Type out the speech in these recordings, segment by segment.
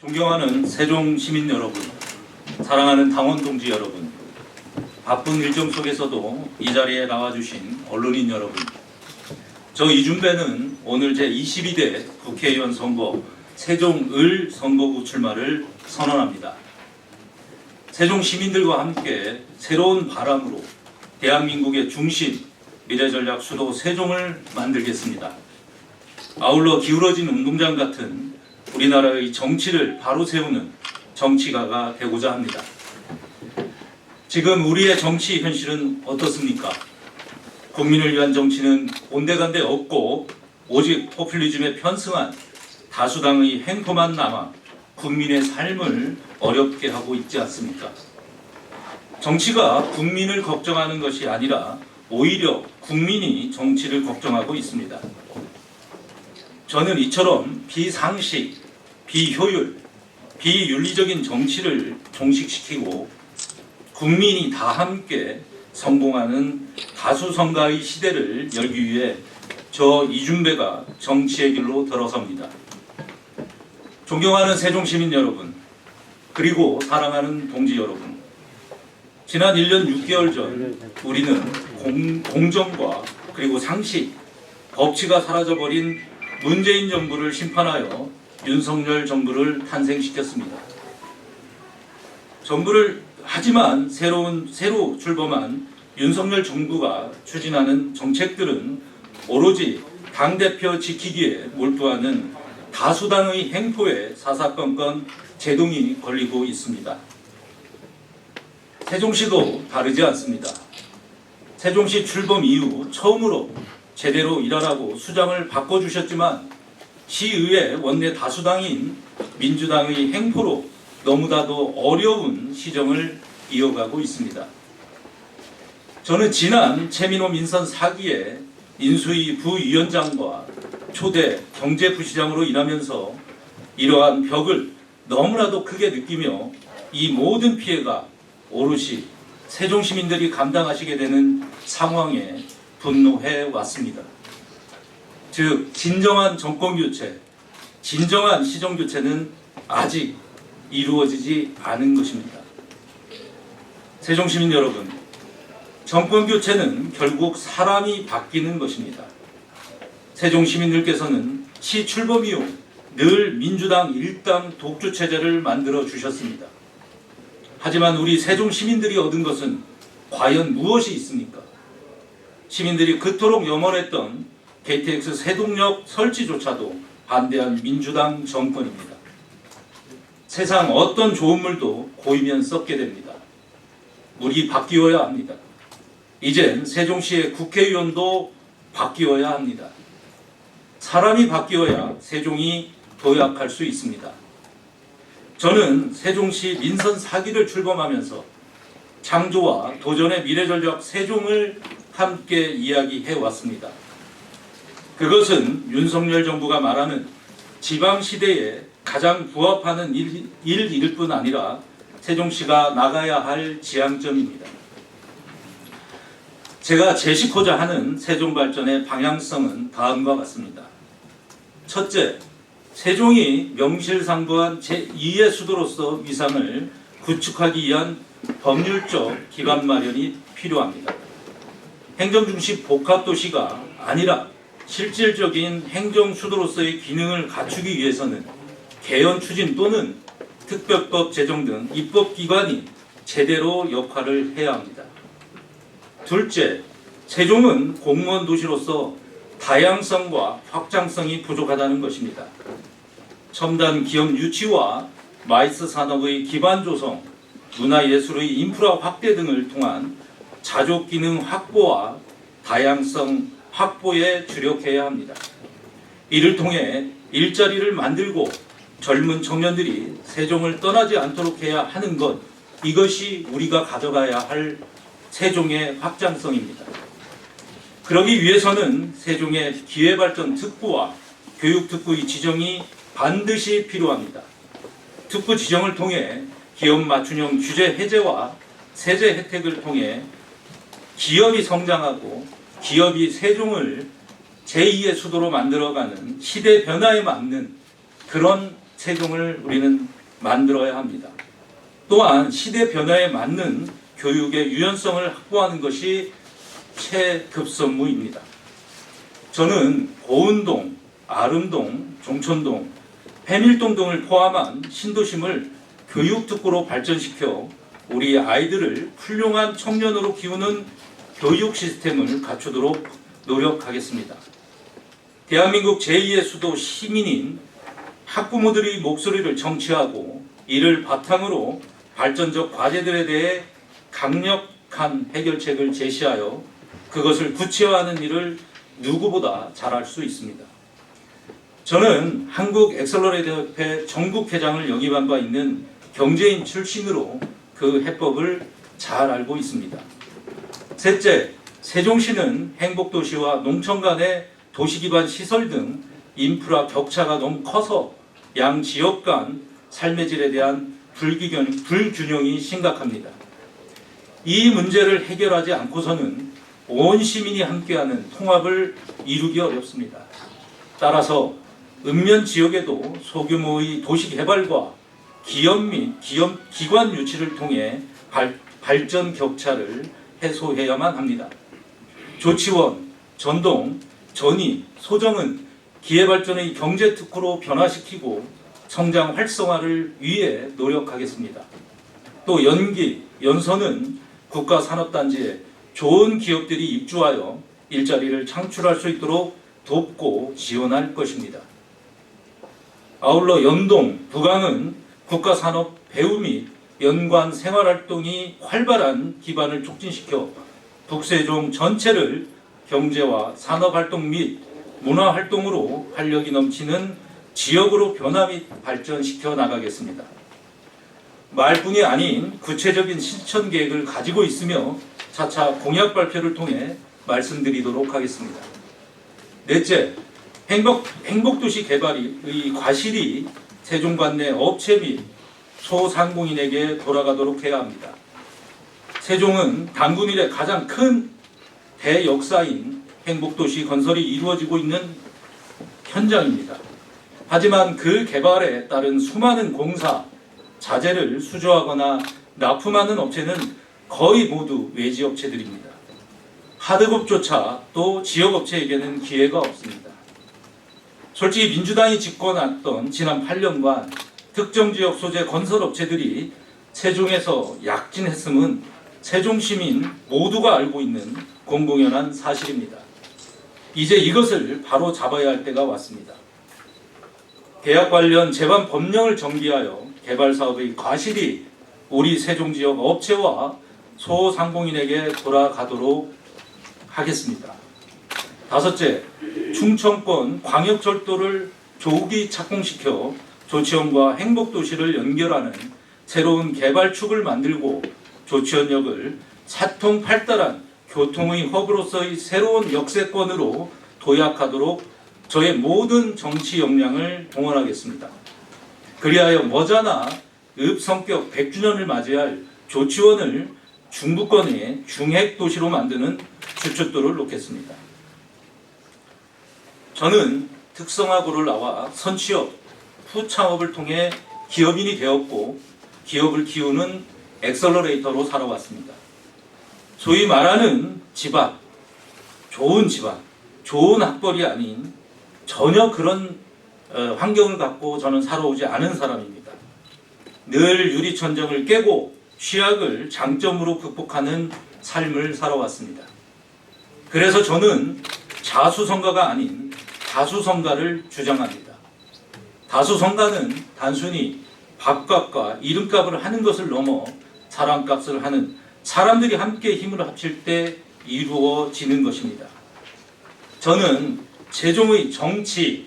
존경하는 세종 시민 여러분, 사랑하는 당원 동지 여러분, 바쁜 일정 속에서도 이 자리에 나와주신 언론인 여러분, 저 이준배는 오늘 제22대 국회의원 선거 세종을 선거구 출마를 선언합니다. 세종 시민들과 함께 새로운 바람으로 대한민국의 중심, 미래전략 수도 세종을 만들겠습니다. 아울러 기울어진 운동장 같은 우리나라의 정치를 바로 세우는 정치가가 되고자 합니다. 지금 우리의 정치 현실은 어떻습니까? 국민을 위한 정치는 온데간데 없고 오직 포퓰리즘에 편승한 다수당의 행포만 남아 국민의 삶을 어렵게 하고 있지 않습니까? 정치가 국민을 걱정하는 것이 아니라 오히려 국민이 정치를 걱정하고 있습니다. 저는 이처럼 비상식, 비효율, 비윤리적인 정치를 종식시키고 국민이 다 함께 성공하는 다수성가의 시대를 열기 위해 저 이준배가 정치의 길로 들어섭니다. 존경하는 세종시민 여러분, 그리고 사랑하는 동지 여러분, 지난 1년 6개월 전 우리는 공정과 그리고 상식, 법치가 사라져버린 문재인 정부를 심판하여 윤석열 정부를 탄생시켰습니다. 하지만 새로 출범한 윤석열 정부가 추진하는 정책들은 오로지 당대표 지키기에 몰두하는 다수당의 행포에 사사건건 제동이 걸리고 있습니다. 세종시도 다르지 않습니다. 세종시 출범 이후 처음으로 제대로 일하라고 수장을 바꿔주셨지만 시의회 원내 다수당인 민주당의 행포로 너무나도 어려운 시정을 이어가고 있습니다. 저는 지난 최민호 민선 4기에 인수위 부위원장과 초대 경제부시장으로 일하면서 이러한 벽을 너무나도 크게 느끼며 이 모든 피해가 오롯이 세종시민들이 감당하시게 되는 상황에 분노해 왔습니다. 즉 진정한 정권교체, 진정한 시정교체는 아직 이루어지지 않은 것입니다. 세종시민 여러분, 정권교체는 결국 사람이 바뀌는 것입니다. 세종시민들께서는 시 출범 이후 늘 민주당 일당 독주체제를 만들어 주셨습니다. 하지만 우리 세종시민들이 얻은 것은 과연 무엇이 있습니까? 시민들이 그토록 염원했던 KTX 세동역 설치조차도 반대한 민주당 정권입니다. 세상 어떤 좋은 물도 고이면 썩게 됩니다. 물이 바뀌어야 합니다. 이젠 세종시의 국회의원도 바뀌어야 합니다. 사람이 바뀌어야 세종이 도약할 수 있습니다. 저는 세종시 민선 4기를 출범하면서 창조와 도전의 미래전략 세종을 함께 이야기해 왔습니다. 그것은 윤석열 정부가 말하는 지방시대에 가장 부합하는 일일 뿐 아니라 세종시가 나가야 할 지향점입니다. 제가 제시코자 하는 세종발전의 방향성은 다음과 같습니다. 첫째, 세종이 명실상부한 제2의 수도로서 위상을 구축하기 위한 법률적 기반 마련이 필요합니다. 행정중심 복합도시가 아니라 실질적인 행정수도로서의 기능을 갖추기 위해서는 개헌 추진 또는 특별법 제정 등 입법기관이 제대로 역할을 해야 합니다. 둘째, 세종은 공무원 도시로서 다양성과 확장성이 부족하다는 것입니다. 첨단 기업 유치와 마이스 산업의 기반 조성, 문화예술의 인프라 확대 등을 통한 자족 기능 확보와 다양성 확보에 주력해야 합니다. 이를 통해 일자리를 만들고 젊은 청년들이 세종을 떠나지 않도록 해야 하는 것, 이것이 우리가 가져가야 할 세종의 확장성입니다. 그러기 위해서는 세종의 기회발전 특구와 교육특구의 지정이 반드시 필요합니다. 특구 지정을 통해 기업 맞춤형 규제 해제와 세제 혜택을 통해 기업이 성장하고 기업이 세종을 제2의 수도로 만들어가는 시대 변화에 맞는 그런 세종을 우리는 만들어야 합니다. 또한 시대 변화에 맞는 교육의 유연성을 확보하는 것이 최급선무입니다. 저는 고운동, 아름동, 종촌동, 해밀동 등을 포함한 신도심을 교육특구로 발전시켜 우리 아이들을 훌륭한 청년으로 키우는 교육 시스템을 갖추도록 노력하겠습니다. 대한민국 제2의 수도 시민인 학부모들의 목소리를 정치하고 이를 바탕으로 발전적 과제들에 대해 강력한 해결책을 제시하여 그것을 구체화하는 일을 누구보다 잘할 수 있습니다. 저는 한국 엑셀러레이터 협회 전국회장을 역임한 바 있는 경제인 출신으로 그 해법을 잘 알고 있습니다. 셋째, 세종시는 행복도시와 농촌 간의 도시기반 시설 등 인프라 격차가 너무 커서 양 지역 간 삶의 질에 대한 불균형이 심각합니다. 이 문제를 해결하지 않고서는 온 시민이 함께하는 통합을 이루기 어렵습니다. 따라서 읍면 지역에도 소규모의 도시 개발과 기업 및 기관 유치를 통해 발전 격차를 해소해야만 합니다. 조치원, 전동, 전이, 소정은 기회발전의 경제특구로 변화시키고 성장 활성화를 위해 노력하겠습니다. 또 연기, 연서는 국가산업단지에 좋은 기업들이 입주하여 일자리를 창출할 수 있도록 돕고 지원할 것입니다. 아울러 연동, 부강은 국가산업 배후 및 연관 생활활동이 활발한 기반을 촉진시켜 북세종 전체를 경제와 산업활동 및 문화활동으로 활력이 넘치는 지역으로 변화 및 발전시켜 나가겠습니다. 말뿐이 아닌 구체적인 실천 계획을 가지고 있으며 차차 공약 발표를 통해 말씀드리도록 하겠습니다. 넷째, 행복도시 개발의 과실이 세종관내 업체 및 소상공인에게 돌아가도록 해야 합니다. 세종은 단군 이래 가장 큰 대역사인 행복도시 건설이 이루어지고 있는 현장입니다. 하지만 그 개발에 따른 수많은 공사, 자재를 수주하거나 납품하는 업체는 거의 모두 외지 업체들입니다. 하드급조차 또 지역업체에게는 기회가 없습니다. 솔직히 민주당이 집권했던 지난 8년간 특정 지역 소재 건설업체들이 세종에서 약진했음은 세종시민 모두가 알고 있는 공공연한 사실입니다. 이제 이것을 바로 잡아야 할 때가 왔습니다. 계약 관련 제반 법령을 정비하여 개발 사업의 과실이 우리 세종 지역 업체와 소상공인에게 돌아가도록 하겠습니다. 다섯째, 충청권 광역철도를 조기 착공시켜 조치원과 행복도시를 연결하는 새로운 개발축을 만들고 조치원역을 사통팔달한 교통의 허브로서의 새로운 역세권으로 도약하도록 저의 모든 정치 역량을 동원하겠습니다. 그리하여 머지않아 읍성격 100주년을 맞이할 조치원을 중부권의 중핵도시로 만드는 주춧돌을 놓겠습니다. 저는 특성화고를 나와 선취업, 후창업을 통해 기업인이 되었고 기업을 키우는 엑셀러레이터로 살아왔습니다. 소위 말하는 집안, 좋은 학벌이 아닌 전혀 그런 환경을 갖고 저는 살아오지 않은 사람입니다. 늘 유리천정을 깨고 취약을 장점으로 극복하는 삶을 살아왔습니다. 그래서 저는 자수성가가 아닌 다수성가를 주장합니다. 다수성가는 단순히 밥값과 이름값을 하는 것을 넘어 사람값을 하는 사람들이 함께 힘을 합칠 때 이루어지는 것입니다. 저는 세종의 정치,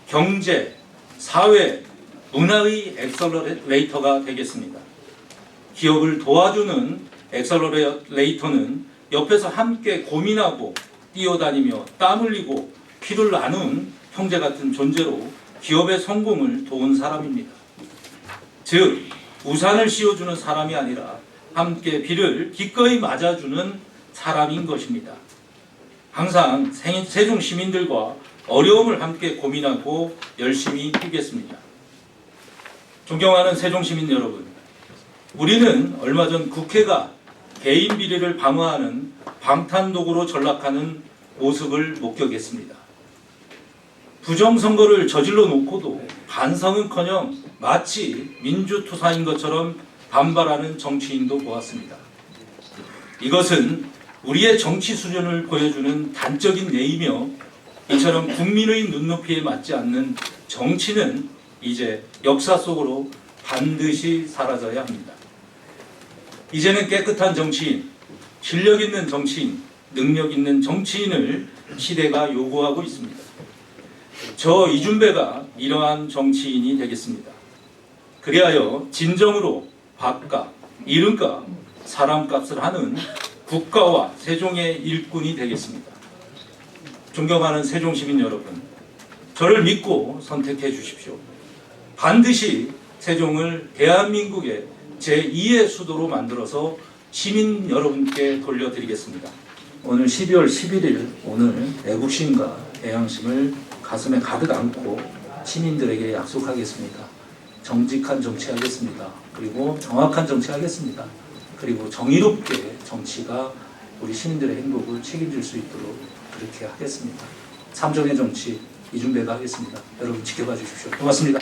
경제, 사회, 문화의 엑셀러레이터가 되겠습니다. 기업을 도와주는 엑셀러레이터는 옆에서 함께 고민하고 뛰어다니며 땀 흘리고 피를 나눈 형제 같은 존재로 기업의 성공을 도운 사람입니다. 즉, 우산을 씌워주는 사람이 아니라 함께 비를 기꺼이 맞아주는 사람인 것입니다. 항상 세종 시민들과 어려움을 함께 고민하고 열심히 뛰겠습니다. 존경하는 세종시민 여러분, 우리는 얼마 전 국회가 개인 비리를 방어하는 방탄도구로 전락하는 모습을 목격했습니다. 부정선거를 저질러 놓고도 반성은커녕 마치 민주투사인 것처럼 반발하는 정치인도 보았습니다. 이것은 우리의 정치 수준을 보여주는 단적인 예이며, 이처럼 국민의 눈높이에 맞지 않는 정치는 이제 역사 속으로 반드시 사라져야 합니다. 이제는 깨끗한 정치인, 실력 있는 정치인, 능력 있는 정치인을 시대가 요구하고 있습니다. 저 이준배가 이러한 정치인이 되겠습니다. 그리하여 진정으로 밥값, 이름값, 사람값을 하는 국가와 세종의 일꾼이 되겠습니다. 존경하는 세종시민 여러분, 저를 믿고 선택해 주십시오. 반드시 세종을 대한민국의 제2의 수도로 만들어서 시민 여러분께 돌려드리겠습니다. 오늘 12월 11일 오늘 애국심과 애양심을 가슴에 가득 안고 시민들에게 약속하겠습니다. 정직한 정치하겠습니다. 그리고 정확한 정치하겠습니다. 그리고 정의롭게 정치가 우리 시민들의 행복을 책임질 수 있도록 그렇게 하겠습니다. 삼정의 정치 이준배가 하겠습니다. 여러분 지켜봐 주십시오. 고맙습니다.